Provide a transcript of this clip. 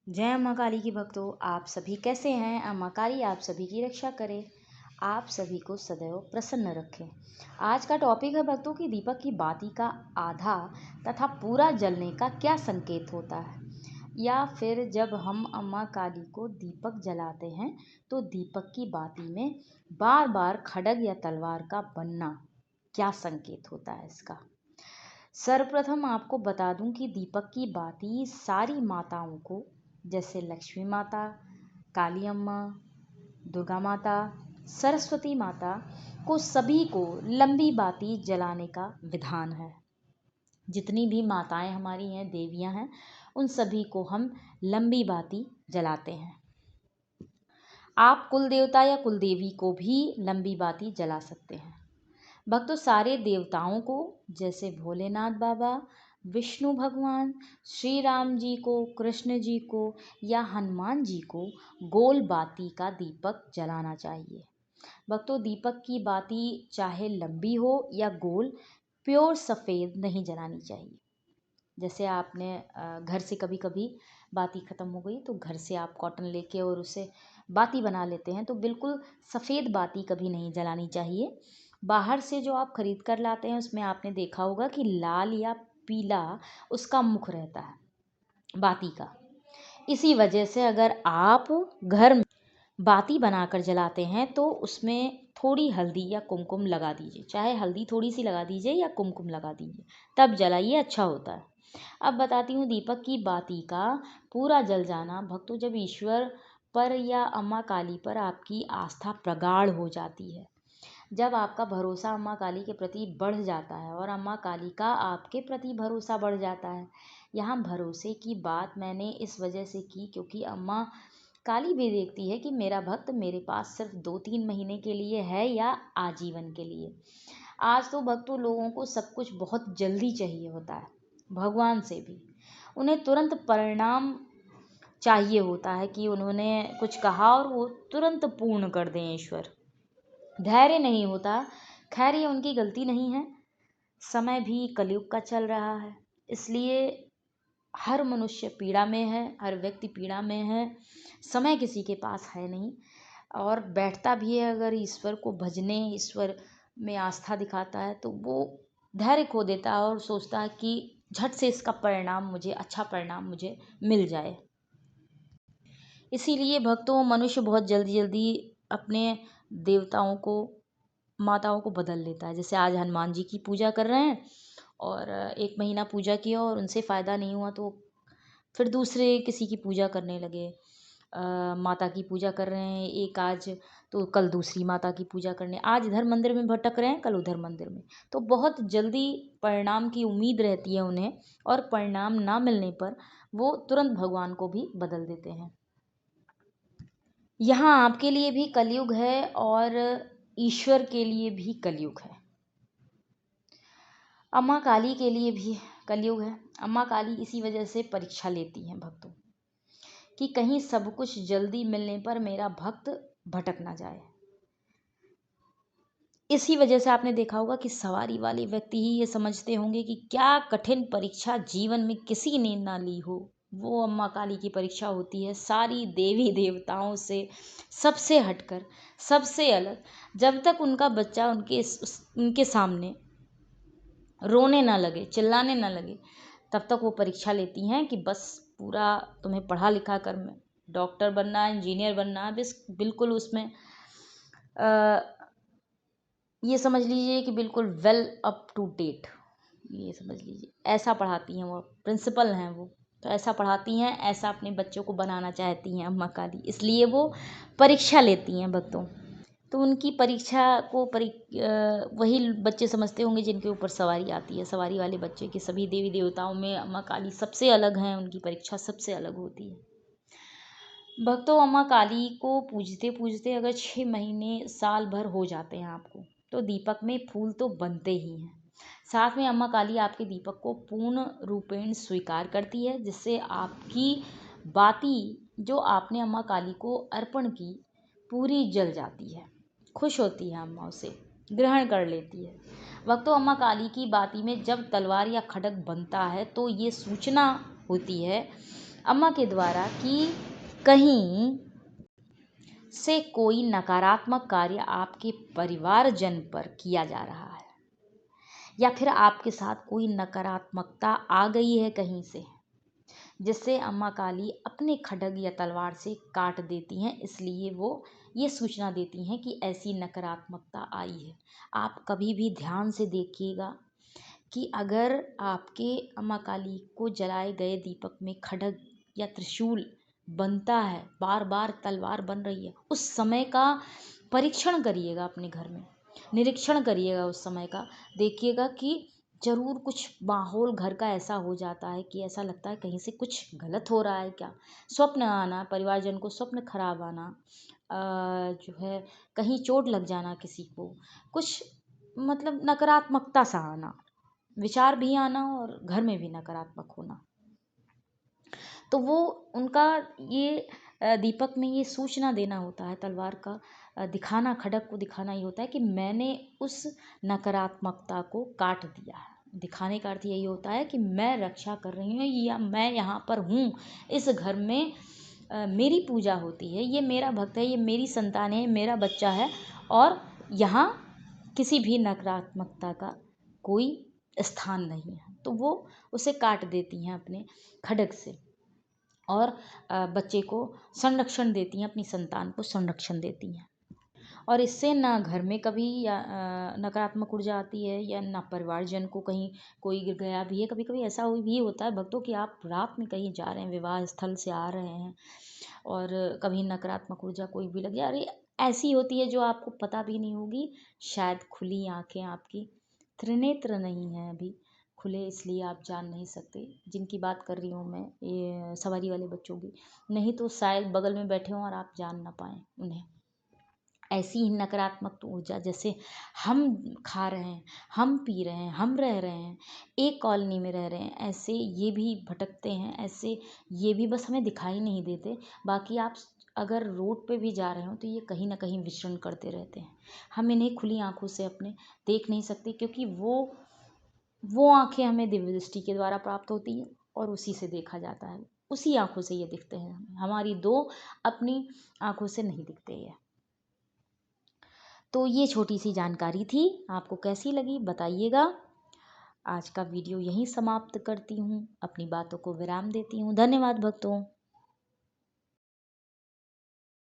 जय अम्मा काली की भक्तों, आप सभी कैसे हैं। अम्मा काली आप सभी की रक्षा करे, आप सभी को सदैव प्रसन्न रखें। आज का टॉपिक है भक्तों की दीपक की बाती का आधा तथा पूरा जलने का क्या संकेत होता है, या फिर जब हम अम्मा काली को दीपक जलाते हैं तो दीपक की बाती में बार बार खड्ग या तलवार का बनना क्या संकेत होता है इसका। सर्वप्रथम आपको बता दूं कि दीपक की बाती सारी माताओं को, जैसे लक्ष्मी माता, काली अम्मा, दुर्गा माता, सरस्वती माता को, सभी को लंबी बाती जलाने का विधान है। जितनी भी माताएं हमारी हैं, देवियां हैं, उन सभी को हम लंबी बाती जलाते हैं। आप कुल देवता या कुल देवी को भी लंबी बाती जला सकते हैं। भक्तों, सारे देवताओं को, जैसे भोलेनाथ बाबा, विष्णु भगवान, श्री राम जी को, कृष्ण जी को या हनुमान जी को गोल बाती का दीपक जलाना चाहिए। भक्तों, दीपक की बाती चाहे लंबी हो या गोल, प्योर सफ़ेद नहीं जलानी चाहिए। जैसे आपने घर से कभी कभी बाती ख़त्म हो गई तो घर से आप कॉटन लेके और उसे बाती बना लेते हैं, तो बिल्कुल सफ़ेद बाती कभी नहीं जलानी चाहिए। बाहर से जो आप ख़रीद कर लाते हैं उसमें आपने देखा होगा कि लाल या पीला उसका मुख रहता है बाती का। इसी वजह से अगर आप घर में बाती बनाकर जलाते हैं तो उसमें थोड़ी हल्दी या कुमकुम लगा दीजिए, चाहे हल्दी थोड़ी सी लगा दीजिए या कुमकुम लगा दीजिए, तब जलाइए, अच्छा होता है। अब बताती हूँ दीपक की बाती का पूरा जल जाना। भक्तों, जब ईश्वर पर या अम्मा काली पर आपकी आस्था प्रगाढ़ हो जाती है, जब आपका भरोसा अम्मा काली के प्रति बढ़ जाता है और अम्मा काली का आपके प्रति भरोसा बढ़ जाता है। यहाँ भरोसे की बात मैंने इस वजह से की क्योंकि अम्मा काली भी देखती है कि मेरा भक्त मेरे पास सिर्फ 2-3 महीने के लिए है या आजीवन के लिए। आज तो भक्तों लोगों को सब कुछ बहुत जल्दी चाहिए होता है, भगवान से भी उन्हें तुरंत परिणाम चाहिए होता है कि उन्होंने कुछ कहा और वो तुरंत पूर्ण कर दें ईश्वर। धैर्य नहीं होता। खैर, ये उनकी गलती नहीं है, समय भी कलयुग का चल रहा है, इसलिए हर मनुष्य पीड़ा में है, हर व्यक्ति पीड़ा में है। समय किसी के पास है नहीं, और बैठता भी है अगर ईश्वर को भजने, ईश्वर में आस्था दिखाता है तो वो धैर्य खो देता है और सोचता है कि झट से इसका परिणाम मुझे, अच्छा परिणाम मुझे मिल जाए। इसीलिए भक्तों, मनुष्य बहुत जल्दी जल्दी अपने देवताओं को, माताओं को बदल लेता है। जैसे आज हनुमान जी की पूजा कर रहे हैं और 1 महीना पूजा किया और उनसे फ़ायदा नहीं हुआ तो फिर दूसरे किसी की पूजा करने लगे। माता की पूजा कर रहे हैं एक आज, तो कल दूसरी माता की पूजा करने, आज इधर मंदिर में भटक रहे हैं, कल उधर मंदिर में। तो बहुत जल्दी परिणाम की उम्मीद रहती है उन्हें, और परिणाम ना मिलने पर वो तुरंत भगवान को भी बदल देते हैं। यहाँ आपके लिए भी कलयुग है और ईश्वर के लिए भी कलयुग है, अम्मा काली के लिए भी कलयुग है। अम्मा काली इसी वजह से परीक्षा लेती हैं भक्तों, कि कहीं सब कुछ जल्दी मिलने पर मेरा भक्त भटक ना जाए। इसी वजह से आपने देखा होगा कि सवारी वाले व्यक्ति ही ये समझते होंगे कि क्या कठिन परीक्षा जीवन में किसी ने ना ली हो, वो अम्मा काली की परीक्षा होती है। सारी देवी देवताओं से सबसे हटकर, सबसे अलग, जब तक उनका बच्चा उनके सामने रोने ना लगे, चिल्लाने ना लगे, तब तक वो परीक्षा लेती हैं कि बस पूरा तुम्हें पढ़ा लिखा कर में डॉक्टर बनना है, इंजीनियर बनना है, बस बिल्कुल उसमें ये समझ लीजिए कि बिल्कुल वेल अप टू डेट, ये समझ लीजिए ऐसा पढ़ाती हैं वो, प्रिंसिपल हैं वो, तो ऐसा पढ़ाती हैं, ऐसा अपने बच्चों को बनाना चाहती हैं अम्मा काली, इसलिए वो परीक्षा लेती हैं भक्तों। तो उनकी परीक्षा को वही बच्चे समझते होंगे जिनके ऊपर सवारी आती है, सवारी वाले बच्चे, कि सभी देवी देवताओं में अम्मा काली सबसे अलग हैं, उनकी परीक्षा सबसे अलग होती है। भक्तों, अम्मा काली को पूजते पूजते अगर 6 महीने, साल भर हो जाते हैं आपको, तो दीपक में फूल तो बनते ही हैं। साथ में अम्मा काली आपके दीपक को पूर्ण रूपेण स्वीकार करती है, जिससे आपकी बाती जो आपने अम्मा काली को अर्पण की पूरी जल जाती है। खुश होती है अम्मा, उसे ग्रहण कर लेती है। भक्तों, अम्मा काली की बाती में जब तलवार या खड्ग बनता है तो ये सूचना होती है अम्मा के द्वारा कि कहीं से कोई नकारात्मक कार्य आपके परिवारजन पर किया जा रहा है, या फिर आपके साथ कोई नकारात्मकता आ गई है कहीं से, जिससे अम्मा काली अपने खड्ग या तलवार से काट देती हैं। इसलिए वो ये सूचना देती हैं कि ऐसी नकारात्मकता आई है। आप कभी भी ध्यान से देखिएगा कि अगर आपके अम्मा काली को जलाए गए दीपक में खड्ग या त्रिशूल बनता है, बार बार तलवार बन रही है, उस समय का परीक्षण करिएगा, अपने घर में निरीक्षण करिएगा उस समय का। देखिएगा कि जरूर कुछ माहौल घर का ऐसा हो जाता है कि ऐसा लगता है कहीं से कुछ गलत हो रहा है क्या। स्वप्न आना, परिवारजन को स्वप्न खराब आना, जो है कहीं चोट लग जाना किसी को, कुछ मतलब नकारात्मकता सा आना, विचार भी आना और घर में भी नकारात्मक होना। तो वो उनका ये दीपक में ये सूचना देना होता है, तलवार का दिखाना, खड्ग को दिखाना ही होता है कि मैंने उस नकारात्मकता को काट दिया है। दिखाने का अर्थ यही होता है कि मैं रक्षा कर रही हूँ, या मैं यहाँ पर हूँ, इस घर में मेरी पूजा होती है, ये मेरा भक्त है, ये मेरी संतान है, मेरा बच्चा है, और यहाँ किसी भी नकारात्मकता का कोई स्थान नहीं है। तो वो उसे काट देती हैं अपने खड्ग से, और बच्चे को संरक्षण देती हैं, अपनी संतान को संरक्षण देती हैं। और इससे ना घर में कभी या नकारात्मक ऊर्जा आती है, या ना परिवारजन को कहीं कोई गिर गया भी है। कभी कभी ऐसा भी होता है भक्तों कि आप रात में कहीं जा रहे हैं, विवाह स्थल से आ रहे हैं, और कभी नकारात्मक ऊर्जा कोई भी लग जाए, अरे ऐसी होती है जो आपको पता भी नहीं होगी। शायद खुली आंखें आपकी, त्रिनेत्र नहीं है अभी खुले, इसलिए आप जान नहीं सकते। जिनकी बात कर रही हूँ मैं, ये सवारी वाले बच्चों की, नहीं तो शायद बगल में बैठे हों और आप जान ना पाएँ उन्हें। ऐसी ही नकारात्मक ऊर्जा, जैसे हम खा रहे हैं, हम पी रहे हैं, हम रह रहे हैं, एक कॉलोनी में रह रहे हैं, ऐसे ये भी भटकते हैं, ऐसे ये भी बस हमें दिखाई नहीं देते। बाकी आप अगर रोड पे भी जा रहे हो तो ये कहीं ना कहीं विचरण करते रहते हैं। हम इन्हें खुली आंखों से अपने देख नहीं सकते, क्योंकि वो आंखें हमें दिव्य दृष्टि के द्वारा प्राप्त होती है, और उसी से देखा जाता है। उसी आंखों से ये दिखते हैं हमें, हमारी दो अपनी आंखों से नहीं दिखते ये। तो ये छोटी सी जानकारी थी, आपको कैसी लगी बताइएगा। आज का वीडियो यहीं समाप्त करती हूँ, अपनी बातों को विराम देती हूँ। धन्यवाद भक्तों।